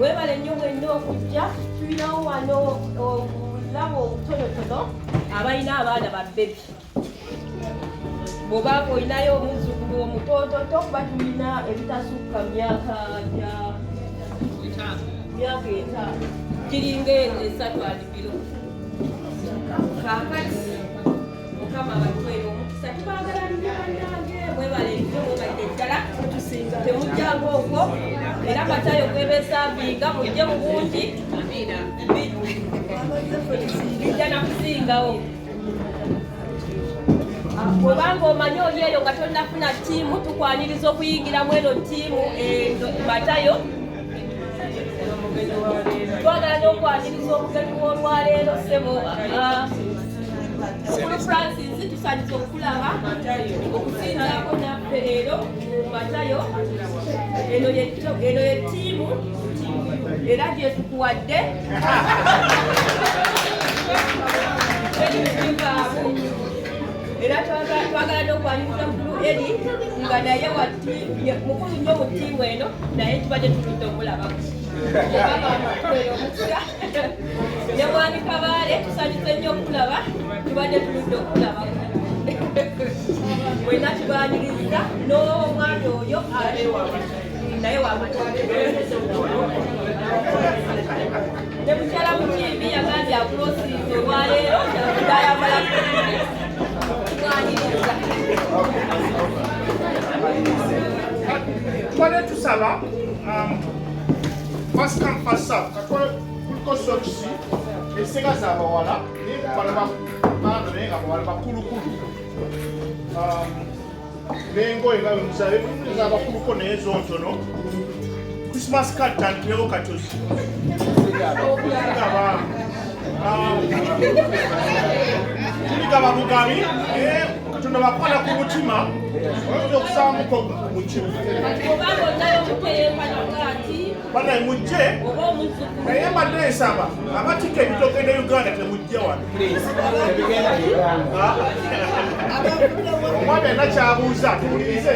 Mwebale nnyo mwenna okujja. Tulinawo wano obulabo obutonotono abalina abaana ba bebi. Bw'oba olinayo omuzzukulu omutoototo kuba tulina ebitasukka myaka 5 giringa 3 adibiro. Kaakati Mukama abatwere omukisa tubaagala nnyange mwebale nnyo mwebale ddala temujjangu okwo era Matayo kwebeesambinga mujje mu bungi bijja nakusingawo. Bw'obanga omanyi oli eyo nga tonnafuna ttiimu tukwaniriza okuyingiramu eno ttiimu Matayo. Twagala n'okwaniriza omugenyi w'olwaleero ssebo Mukulu Francis tusanyusa okulaba okusinzako naffe leero Matayo. Eno ye ttiimu era gyetukuwadde era twagala n'okwaniriza mukulu Eri nga naye mukulu nnyo mu ttiimu eno naye tubadde tuludde omulabako. Ne mwami Kabaale tusanyuse nnyo okulaba tubadde tuludde okulaba mwenna tubaaniriza n'omwami oyo naye wamatwale ne mukyala Mukimbi yagambye akulosiiza olwaleero ayambala kumwaniriza. Tubadde tusaba first come first serve. Kuliko sokisi ensenga z'abawala bano baana naye nga bawala bakulukulu n'engoye nga bwe musabe z'abakuluko naye zontono. Christmas card tandikirewo katozi tuligaba bugabi Katonda bakwala ku mutima oyinza okusaamuko mu kimu banaye mujje naye mbadde nsaba abatika ebitogenda Uganda temujje wano. Omwami alina kyabuuza tuwulirize.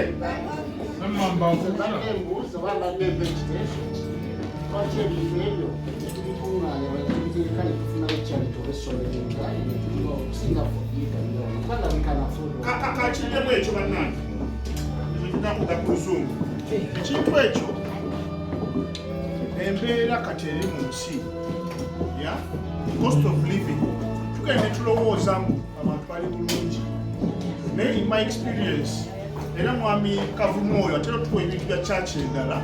Kakiddemu ekyo bannange ekinakuga ku luzungu ekintu ekyo embeera kati eri mu nsi cost of living tugende tulowoozamu abantu bali bulungi naye in my experience era mwami Kavumu oyo atera tuwa ebintu bya chachi endala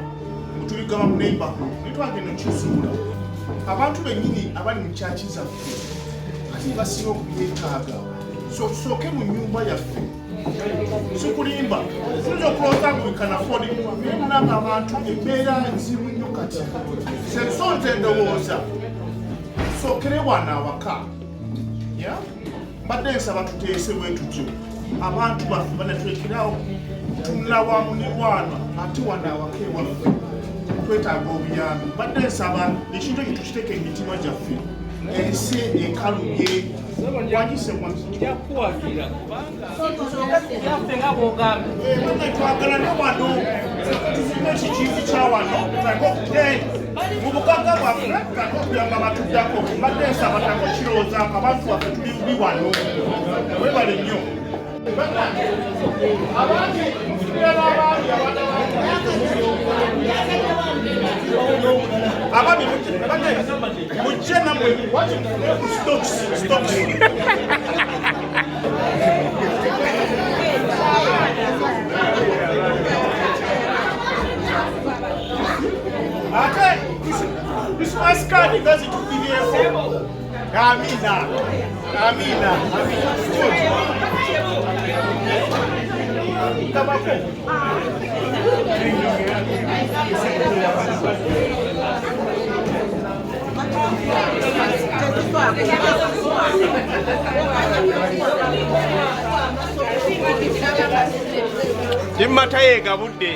mutuligaba mu neighborhood netwagenda nkizuula abantu bennyini abali mu chachi zaffe ate basinga okubyetaaga so tusooke mu nnyumba yaffe sikulimba tuyinza okulowooza ngu we can afford nayenanga abantu embeera nzibu nnyo kati sensonze endowooza tusookere wano awaka mbadde nsaba tuteese bwe tutyo abantu baffe banatwekerawo tunula wamu ne wana ate wano awaka ewaffe twetaaga obuyambi mbadde nsaba ekintu ekyo tukiteeka emitima gyaffe ensi ekalumye wanyise yakuwagira kubanga nga bw'ogambye twagala ne wano tuzime ekikintu kya wano tutage okugenda mu bugagga bwaffe tutage okuyamba batuddako mbadde nsaba tage okirowoozaako abantu baffe tuli bubi wano webale nnyo abangi tubeera abaami mujje nammwe stocks ate Christmas card nga zituviryeko. Amina tabako Matayo budde